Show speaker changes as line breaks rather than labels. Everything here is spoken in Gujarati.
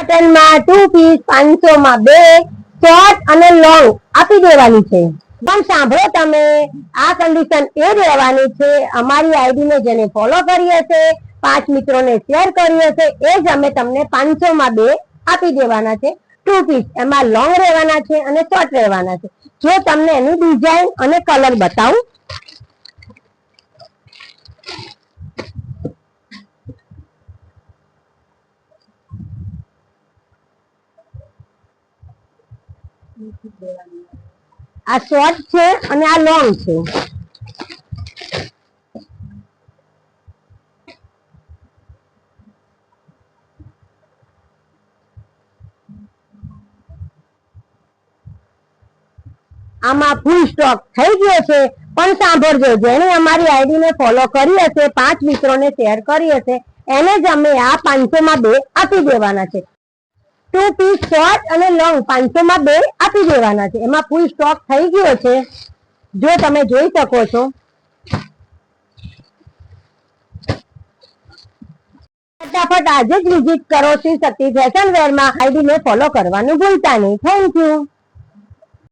કોટનમાં 2 પીસ 500 માં 2 શોર્ટ અને લોંગ આપી દેવાની છે. પણ સાંભળો, તમે આ કન્ડિશન એ રહેવાની છે, અમારી આઈડી ને જેને ફોલો કરી હશે, 5 મિત્રોને શેર કરી હશે, એ જ અમે તમને 500 માં 2 આપી દેવાના છે. 2 પીસ એમાં લોંગ રહેવાના છે અને શોર્ટ રહેવાના છે. જો તમને એની ડિઝાઇન અને કલર બતાવું, આ શોર્ટ છે અને આ લોંગ છે. આમાં ફૂલ સ્ટોક થઈ ગયો છે. પણ સાંભળજો, જેને અમારી આઈડી ને ફોલો કરી હશે, 5 મિત્રોને શેર કરી હશે, એને જ અમે આ 500 માં 2 આપી દેવાના છે. 2 પીસ શોર્ટ અને લોંગ 500 માં 2 આપી દેવાના છે. એમાં ફૂલ સ્ટોક થઈ ગયો છે, જો તમે જોઈ શકો છો. ફટાફટ આજે જ વિઝિટ કરો શ્રી શક્તિ ફેશન વેર માં. આઈડી ને ફોલો કરવાનું ભૂલતા નહીં. Thank you.